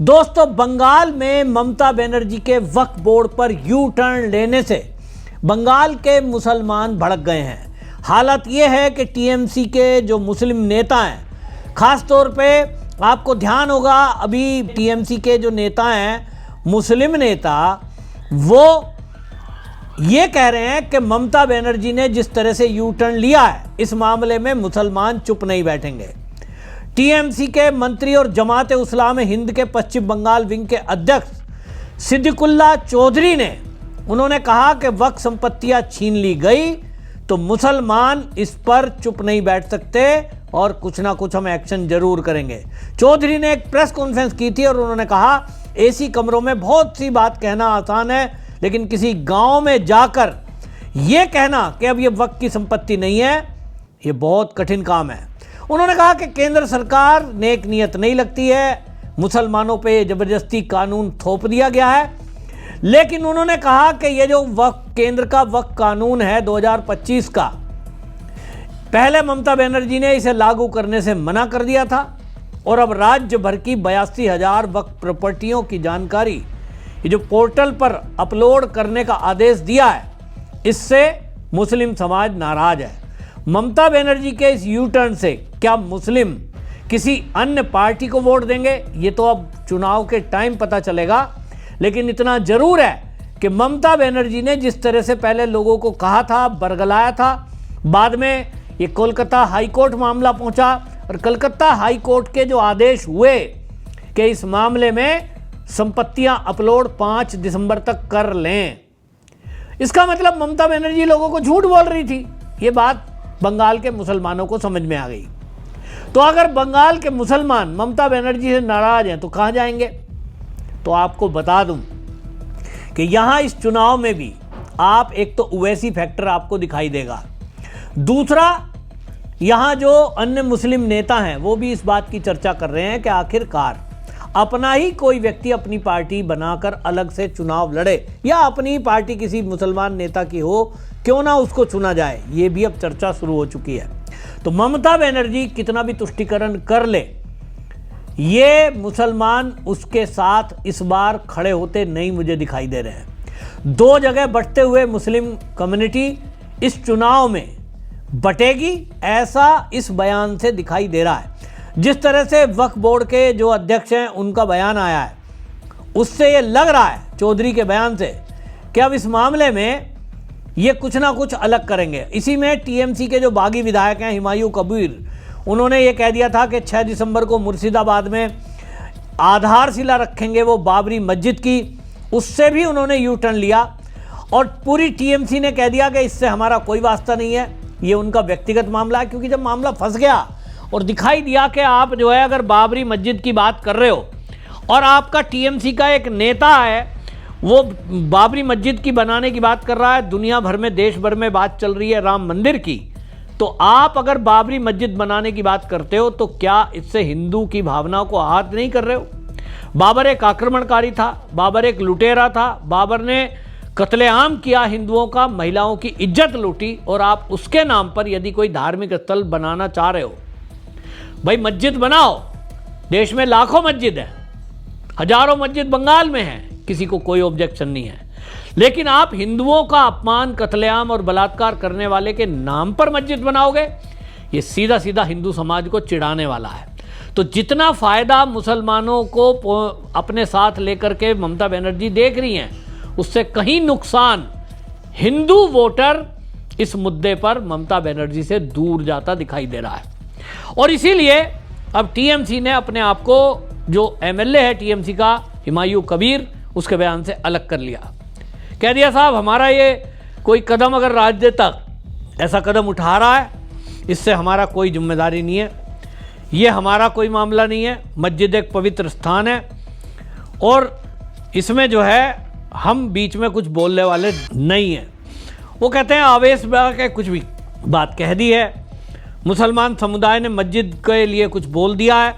दोस्तों, बंगाल में ममता बनर्जी के वक्फ बोर्ड पर यू टर्न लेने से बंगाल के मुसलमान भड़क गए हैं। हालत यह है कि टीएमसी के जो मुस्लिम नेता हैं, खास तौर पे आपको ध्यान होगा, अभी टीएमसी के जो नेता हैं, मुस्लिम नेता, वो ये कह रहे हैं कि ममता बनर्जी ने जिस तरह से यू टर्न लिया है, इस मामले में मुसलमान चुप नहीं बैठेंगे। टीएमसी के मंत्री और जमात इस्लाम हिंद के पश्चिम बंगाल विंग के अध्यक्ष सिद्दीकुल्लाह चौधरी ने उन्होंने कहा कि वक्फ संपत्तियां छीन ली गई तो मुसलमान इस पर चुप नहीं बैठ सकते और कुछ ना कुछ हम एक्शन जरूर करेंगे। चौधरी ने एक प्रेस कॉन्फ्रेंस की थी और उन्होंने कहा, एसी कमरों में बहुत सी बात कहना आसान है, लेकिन किसी गांव में जाकर यह कहना कि अब यह वक्फ की संपत्ति नहीं है, यह बहुत कठिन काम है। उन्होंने कहा कि केंद्र सरकार नेक नियत नहीं लगती है, मुसलमानों पे जबरदस्ती कानून थोप दिया गया है। लेकिन उन्होंने कहा कि ये जो वक्फ केंद्र का वक्फ कानून है 2025 का, पहले ममता बनर्जी ने इसे लागू करने से मना कर दिया था और अब राज्य भर की 82,000 वक्फ प्रॉपर्टियों की जानकारी ये जो पोर्टल पर अपलोड करने का आदेश दिया है, इससे मुस्लिम समाज नाराज है। ममता बनर्जी के इस यू टर्न से क्या मुस्लिम किसी अन्य पार्टी को वोट देंगे, ये तो अब चुनाव के टाइम पता चलेगा। लेकिन इतना जरूर है कि ममता बनर्जी ने जिस तरह से पहले लोगों को कहा था, बरगलाया था, बाद में ये कोलकाता हाईकोर्ट मामला पहुंचा और कलकत्ता हाईकोर्ट के जो आदेश हुए कि इस मामले में संपत्तियां अपलोड 5 दिसंबर तक कर लें, इसका मतलब ममता बनर्जी लोगों को झूठ बोल रही थी। ये बात बंगाल के मुसलमानों को समझ में आ गई। तो अगर बंगाल के मुसलमान ममता बनर्जी से नाराज हैं तो कहां जाएंगे? तो आपको बता दूं कि यहां इस चुनाव में भी आप एक तो ओवैसी फैक्टर आपको दिखाई देगा, दूसरा यहां जो अन्य मुस्लिम नेता हैं वो भी इस बात की चर्चा कर रहे हैं कि आखिरकार अपना ही कोई व्यक्ति अपनी पार्टी बनाकर अलग से चुनाव लड़े या अपनी ही पार्टी किसी मुसलमान नेता की हो, क्यों ना उसको चुना जाए। ये भी अब चर्चा शुरू हो चुकी है। तो ममता बनर्जी कितना भी तुष्टीकरण कर ले, ये मुसलमान उसके साथ इस बार खड़े होते नहीं मुझे दिखाई दे रहे हैं। 2 जगह बंटते हुए मुस्लिम कम्युनिटी इस चुनाव में बटेगी, ऐसा इस बयान से दिखाई दे रहा है। जिस तरह से वक्फ बोर्ड के जो अध्यक्ष हैं उनका बयान आया है, उससे ये लग रहा है, चौधरी के बयान से, कि अब इस मामले में ये कुछ ना कुछ अलग करेंगे। इसी में टीएमसी के जो बागी विधायक हैं, हुमायूं कबीर, उन्होंने ये कह दिया था कि 6 दिसंबर को मुर्शिदाबाद में आधारशिला रखेंगे वो बाबरी मस्जिद की, उससे भी उन्होंने यू टर्न लिया और पूरी टीएमसी ने कह दिया कि इससे हमारा कोई वास्ता नहीं है, ये उनका व्यक्तिगत मामला है। क्योंकि जब मामला फंस गया और दिखाई दिया कि आप जो है अगर बाबरी मस्जिद की बात कर रहे हो और आपका टीएमसी का एक नेता है वो बाबरी मस्जिद की बनाने की बात कर रहा है, दुनिया भर में, देश भर में बात चल रही है राम मंदिर की, तो आप अगर बाबरी मस्जिद बनाने की बात करते हो तो क्या इससे हिंदू की भावनाओं को आहत नहीं कर रहे हो? बाबर एक आक्रमणकारी था, बाबर एक लुटेरा था, बाबर ने कत्लेआम किया हिंदुओं का, महिलाओं की इज्जत लूटी, और आप उसके नाम पर यदि कोई धार्मिक स्थल बनाना चाह रहे हो, भाई मस्जिद बनाओ। देश में लाखों मस्जिद है, हजारों मस्जिद बंगाल में है, किसी को कोई ऑब्जेक्शन नहीं है। लेकिन आप हिंदुओं का अपमान, कत्लेआम और बलात्कार करने वाले के नाम पर मस्जिद बनाओगे, ये सीधा सीधा हिंदू समाज को चिढ़ाने वाला है। तो जितना फायदा मुसलमानों को अपने साथ लेकर के ममता बनर्जी देख रही हैं, उससे कहीं नुकसान हिंदू वोटर इस मुद्दे पर ममता बनर्जी से दूर जाता दिखाई दे रहा है। और इसीलिए अब टीएमसी ने अपने आप को, जो एमएलए है टीएमसी का हुमायूं कबीर, उसके बयान से अलग कर लिया। कह दिया, साहब हमारा ये कोई कदम अगर राज्य तक ऐसा कदम उठा रहा है, इससे हमारा कोई जिम्मेदारी नहीं है, ये हमारा कोकोई मामला नहीं है। मस्जिद एक पवित्र स्थान है और इसमें जो है हम बीच में कुछ बोलने वाले नहीं हैं। वो कहते हैं आवेश में आके कुछ भी बात कह दी है, मुसलमान समुदाय ने मस्जिद के लिए कुछ बोल दिया है,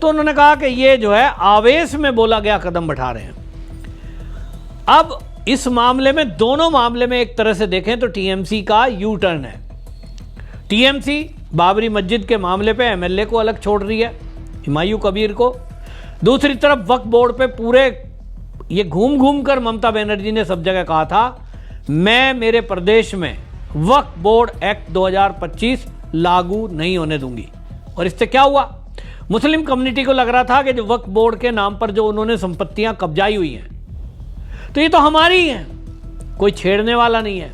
तो उन्होंने कहा कि ये जो है आवेश में बोला गया कदम उठा रहे हैं। अब इस मामले में, दोनों मामले में एक तरह से देखें तो टीएमसी का यू टर्न है। टीएमसी बाबरी मस्जिद के मामले पे एमएलए को अलग छोड़ रही है, हुमायूं कबीर को, दूसरी तरफ वक्फ बोर्ड पे पूरे ये घूम घूम कर ममता बनर्जी ने सब जगह कहा था, मैं मेरे प्रदेश में वक्फ बोर्ड एक्ट 2025 लागू नहीं होने दूंगी। और इससे क्या हुआ, मुस्लिम कम्युनिटी को लग रहा था कि जो वक्फ बोर्ड के नाम पर जो उन्होंने संपत्तियां कब्जाई हुई हैं तो ये तो हमारी ही हैं, कोई छेड़ने वाला नहीं है।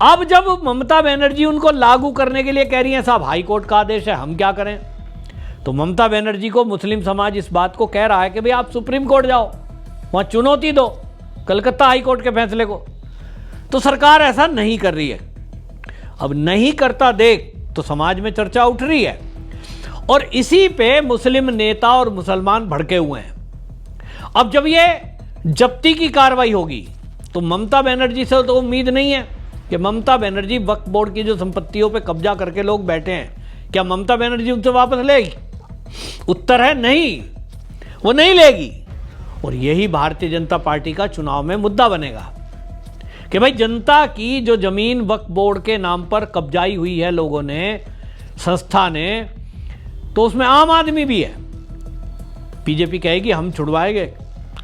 अब जब ममता बनर्जी उनको लागू करने के लिए कह रही हैं, साहब हाई कोर्ट का आदेश है, हम क्या करें, तो ममता बनर्जी को मुस्लिम समाज इस बात को कह रहा है कि भाई आप सुप्रीम कोर्ट जाओ, वहां चुनौती दो कलकत्ता हाई कोर्ट के फैसले को। तो सरकार ऐसा नहीं कर रही है। अब नहीं करता देख तो समाज में चर्चा उठ रही है और इसी पे मुस्लिम नेता और मुसलमान भड़के हुए हैं। अब जब ये जब्ती की कार्रवाई होगी तो ममता बनर्जी से तो उम्मीद नहीं है कि ममता बनर्जी वक्फ बोर्ड की जो संपत्तियों पे कब्जा करके लोग बैठे हैं, क्या ममता बनर्जी उनसे वापस लेगी? उत्तर है नहीं, वो नहीं लेगी। और यही भारतीय जनता पार्टी का चुनाव में मुद्दा बनेगा कि भाई जनता की जो जमीन वक्फ बोर्ड के नाम पर कब्जाई हुई है लोगों ने, संस्था ने, तो उसमें आम आदमी भी है। बीजेपी कहेगी हम छुड़वाएंगे,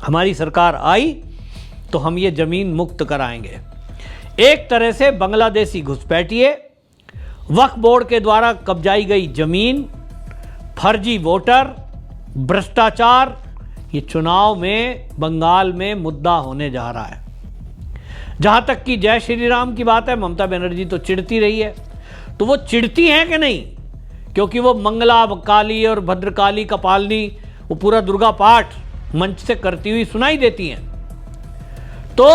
हमारी सरकार आई तो हम ये जमीन मुक्त कराएंगे। एक तरह से बांग्लादेशी घुसपैठिए, वक्फ बोर्ड के द्वारा कब्जाई गई जमीन, फर्जी वोटर, भ्रष्टाचार, ये चुनाव में बंगाल में मुद्दा होने जा रहा है। जहां तक कि जय श्री राम की बात है, ममता बनर्जी तो चिढ़ती रही है, तो वो चिढ़ती हैं कि नहीं, क्योंकि वो मंगला काली और भद्रकाली कपालिनी वो पूरा दुर्गा पाठ मंच से करती हुई सुनाई देती हैं। तो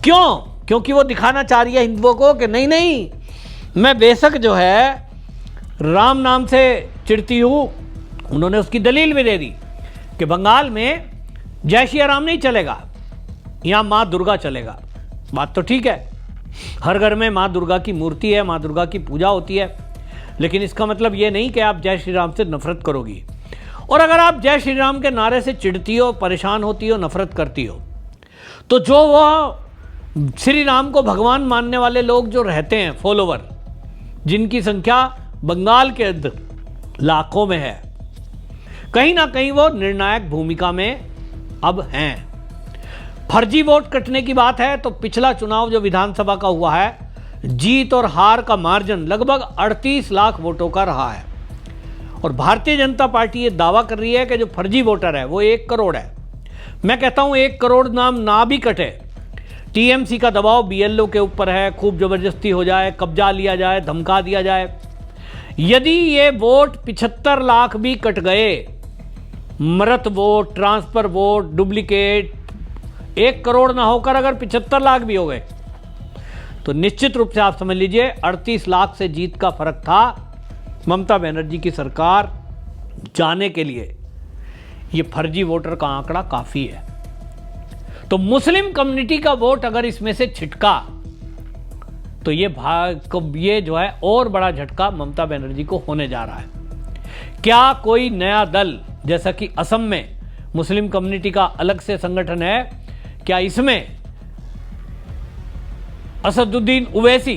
क्यों? क्योंकि वो दिखाना चाह रही है हिंदुओं को कि नहीं नहीं, मैं बेशक जो है राम नाम से चिढ़ती हूं। उन्होंने उसकी दलील भी दे दी कि बंगाल में जय श्री राम नहीं चलेगा, यहां मां दुर्गा चलेगा। बात तो ठीक है, हर घर में मां दुर्गा की मूर्ति है, मां दुर्गा की पूजा होती है, लेकिन इसका मतलब यह नहीं कि आप जय श्री राम से नफरत करोगी। और अगर आप जय श्री राम के नारे से चिढ़ती हो, परेशान होती हो, नफरत करती हो, तो जो वह श्री राम को भगवान मानने वाले लोग जो रहते हैं, फॉलोवर, जिनकी संख्या बंगाल के अंदर लाखों में है, कहीं ना कहीं वो निर्णायक भूमिका में अब हैं। फर्जी वोट कटने की बात है तो पिछला चुनाव जो विधानसभा का हुआ है, जीत और हार का मार्जिन लगभग 38 लाख वोटों का रहा है। और भारतीय जनता पार्टी ये दावा कर रही है कि जो फर्जी वोटर है वो 1 करोड़ है। मैं कहता हूं 1 करोड़ नाम ना भी कटे, टीएमसी का दबाव बीएलओ के ऊपर है, खूब जबरदस्ती हो जाए, कब्जा लिया जाए, धमका दिया जाए। यदि ये वोट 75 लाख भी कट गए, मृत vote, transfer vote, duplicate, 1 crore ना होकर अगर 75 लाख भी हो गए, तो निश्चित रूप से आप समझ लीजिए 38 लाख से जीत का फर्क था ममता बनर्जी की सरकार जाने के लिए। ये फर्जी वोटर का आंकड़ा काफी है। तो मुस्लिम कम्युनिटी का वोट अगर इसमें से छिटका तो ये जो है और बड़ा झटका ममता बनर्जी को होने जा रहा है। क्या कोई नया दल, जैसा कि असम में मुस्लिम कम्युनिटी का अलग से संगठन है, क्या इसमें असदुद्दीन ओवैसी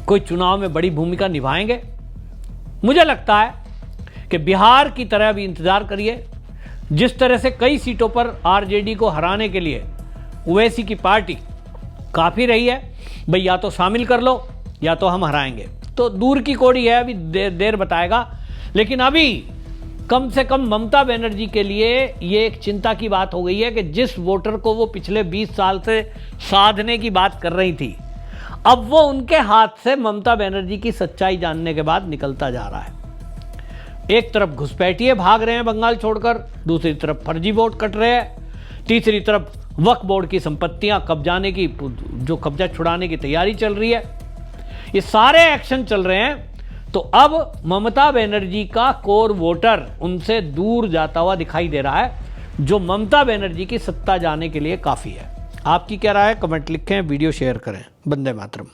कोई चुनाव में बड़ी भूमिका निभाएंगे? मुझे लगता है कि बिहार की तरह भी इंतजार करिए। जिस तरह से कई सीटों पर आरजेडी को हराने के लिए ओवैसी की पार्टी काफी रही है, भाई या तो शामिल कर लो या तो हम हराएंगे, तो दूर की कौड़ी है, अभी देर बताएगा। लेकिन अभी कम से कम ममता बनर्जी के लिए ये एक चिंता की बात हो गई है कि जिस वोटर को वो पिछले 20 साल से साधने की बात कर रही थी, अब वो उनके हाथ से ममता बनर्जी की सच्चाई जानने के बाद निकलता जा रहा है। एक तरफ घुसपैठिए भाग रहे हैं बंगाल छोड़कर, दूसरी तरफ फर्जी वोट कट रहे हैं, तीसरी तरफ वक्फ बोर्ड की संपत्तियां कब्जा छुड़ाने की तैयारी चल रही है। ये सारे एक्शन चल रहे हैं। तो अब ममता बनर्जी का कोर वोटर उनसे दूर जाता हुआ दिखाई दे रहा है, जो ममता बनर्जी की सत्ता जाने के लिए काफी है। आपकी क्या राय है? कमेंट लिखें, वीडियो शेयर करें। वंदे मातरम।